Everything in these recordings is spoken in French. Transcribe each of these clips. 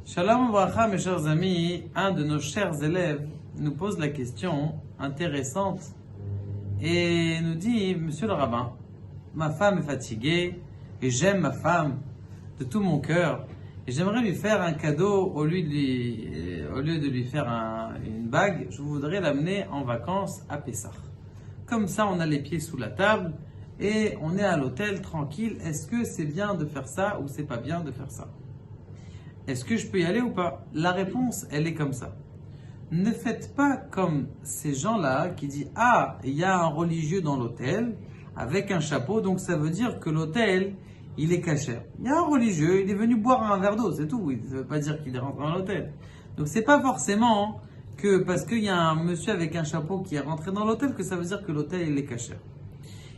Shalom Bracha, mes chers amis, un de nos chers élèves nous pose la question intéressante et nous dit, Monsieur le rabbin, ma femme est fatiguée et j'aime ma femme de tout mon cœur et j'aimerais lui faire un cadeau au lieu de lui faire une bague, je voudrais l'amener en vacances à Pessah. Comme ça, on a les pieds sous la table et on est à l'hôtel tranquille. Est-ce que c'est bien de faire ça ou c'est pas bien de faire ça? Est-ce que je peux y aller ou pas? La réponse, elle est comme ça. Ne faites pas comme ces gens-là qui disent « Ah, il y a un religieux dans l'hôtel avec un chapeau, donc ça veut dire que l'hôtel, il est cachère. » Il y a un religieux, il est venu boire un verre d'eau, c'est tout. Ça ne veut pas dire qu'il est rentré dans l'hôtel. Donc c'est pas forcément que parce qu'il y a un monsieur avec un chapeau qui est rentré dans l'hôtel que ça veut dire que l'hôtel, il est cachère.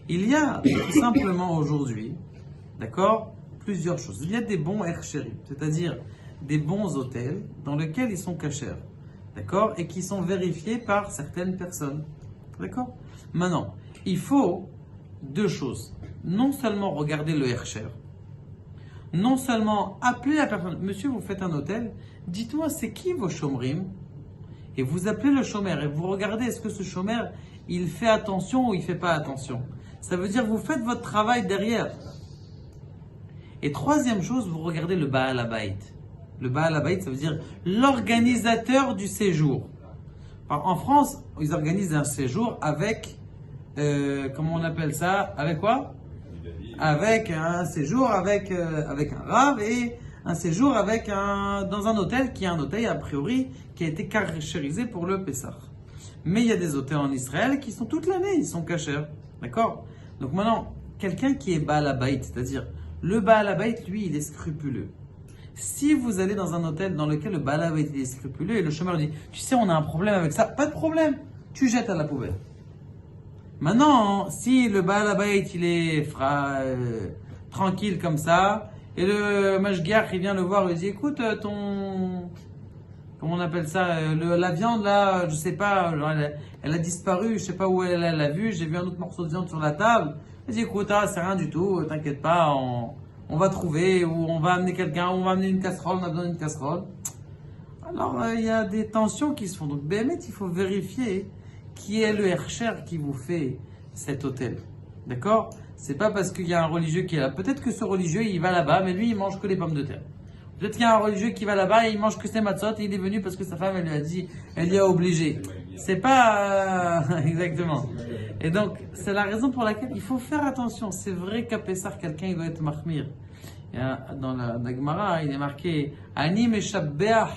Il y a tout simplement aujourd'hui, d'accord, plusieurs choses. Il y a des bons herchérim, c'est-à-dire des bons hôtels dans lesquels ils sont cachers, d'accord, et qui sont vérifiés par certaines personnes, d'accord. Maintenant, il faut deux choses. Non seulement regarder le hercher, non seulement appeler la personne. Monsieur, vous faites un hôtel, dites-moi c'est qui vos chômrim, et vous appelez le chômeur et vous regardez est-ce que ce chômeur il fait attention ou il fait pas attention. Ça veut dire vous faites votre travail derrière. Et troisième chose, vous regardez le Baal Habayit. Le Baal Habayit, ça veut dire l'organisateur du séjour. En France, ils organisent un séjour avec, comment on appelle ça? Avec quoi? Avec un séjour avec un rave et un séjour dans un hôtel qui est un hôtel a priori qui a été caractérisé pour le Pessah. Mais il y a des hôtels en Israël qui sont toute l'année, ils sont cachers. D'accord? Donc maintenant, quelqu'un qui est Baal Habayit, c'est-à-dire le Baal Habayit, lui, il est scrupuleux. Si vous allez dans un hôtel dans lequel le Baal Habayit est scrupuleux et le chômeur dit « Tu sais, on a un problème avec ça. » Pas de problème. Tu jettes à la poubelle. Maintenant, si le Baal Habayit, il est tranquille comme ça et le mashgiach, il vient le voir et il dit « Écoute, comment on appelle ça, la viande là, je sais pas, genre, elle a disparu, je sais pas où elle l'a vue, j'ai vu un autre morceau de viande sur la table. » Il dit écoute, c'est rien du tout, t'inquiète pas, on va trouver, ou on va amener quelqu'un, ou on va amener une casserole, on a besoin d'une casserole. Alors il y a des tensions qui se font. Donc Béhémet, il faut vérifier qui est le hercher qui vous fait cet hôtel. D'accord? C'est pas parce qu'il y a un religieux qui est là. Peut-être que ce religieux, il va là-bas, mais lui, il mange que les pommes de terre. Peut-être qu'il y a un religieux qui va là-bas et il mange que ses matzot et il est venu parce que sa femme, elle lui a dit, elle lui a obligé. C'est pas exactement. Et donc, c'est la raison pour laquelle il faut faire attention. C'est vrai qu'à Pessah, quelqu'un, il doit être mahmir. Dans la Gemara, il est marqué Ani meshabbeach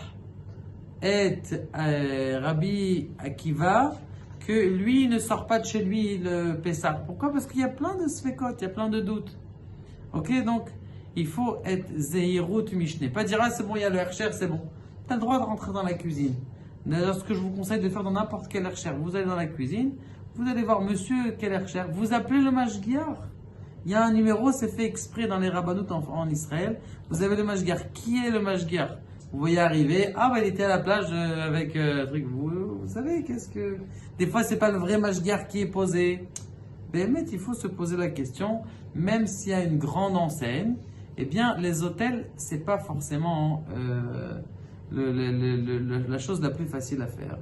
et Rabbi Akiva, que lui il ne sort pas de chez lui le Pessah. Pourquoi? Parce qu'il y a plein de sfekot, il y a plein de doutes. Ok, donc il faut être zeirut mishne. Pas dire c'est bon, il y a le hercher, c'est bon. Tu as le droit de rentrer dans la cuisine. D'ailleurs, ce que je vous conseille de faire dans n'importe quel hercher, vous allez dans la cuisine, vous allez voir monsieur quel hercher, vous appelez le mashgiach. Il y a un numéro, c'est fait exprès dans les rabbanout en Israël. Vous avez le mashgiach. Qui est le mashgiach? Vous voyez arriver, il était à la plage avec truc. Vous savez, qu'est-ce que... Des fois, c'est pas le vrai mashgiach qui est posé. Mais il faut se poser la question, même s'il y a une grande enseigne, eh bien, les hôtels, c'est pas forcément la chose la plus facile à faire.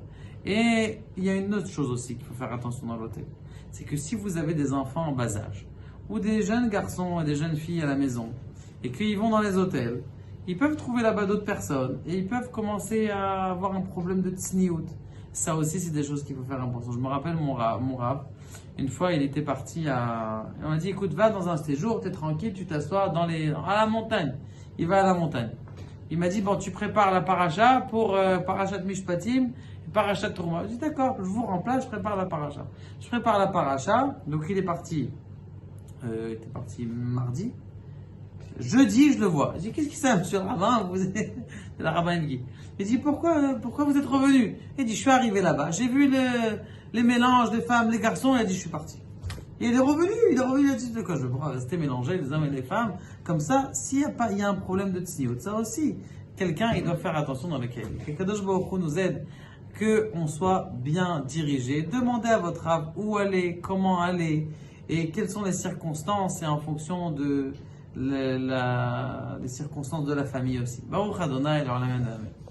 Et il y a une autre chose aussi qu'il faut faire attention dans l'hôtel. C'est que si vous avez des enfants en bas âge, ou des jeunes garçons et des jeunes filles à la maison, et qu'ils vont dans les hôtels, ils peuvent trouver là-bas d'autres personnes, et ils peuvent commencer à avoir un problème de tsniout. Ça aussi, c'est des choses qu'il faut faire attention. Je me rappelle mon rave, une fois, il était parti on m'a dit, écoute, va dans un séjour, t'es tranquille, tu t'assois à la montagne. Il va à la montagne. Il m'a dit, bon, tu prépares la paracha pour parachat mishpatim, et parachat trouma. Je dis, d'accord, je vous remplace, je prépare la paracha. Je prépare la paracha, donc il était parti mardi. Jeudi, je le vois. Je dis, qu'est-ce qui c'est, monsieur le rabbin? C'est la rabbin Guy. Il dit, pourquoi vous êtes revenu? Il dit, je suis arrivé là-bas, j'ai vu les mélanges des femmes, les garçons, il a dit, je suis parti. Et il est revenu, il a dit, de quoi je vais pas rester mélangé, les hommes et les femmes, comme ça, s'il y a un problème de tsniout, ça aussi, quelqu'un, il doit faire attention dans lequel. Que Kadosh Baruch Hu nous aide, qu'on soit bien dirigé. Demandez à votre rave où aller, comment aller, et quelles sont les circonstances, et en fonction de les circonstances de la famille aussi. Baruch Adonai, l'Olam Amen.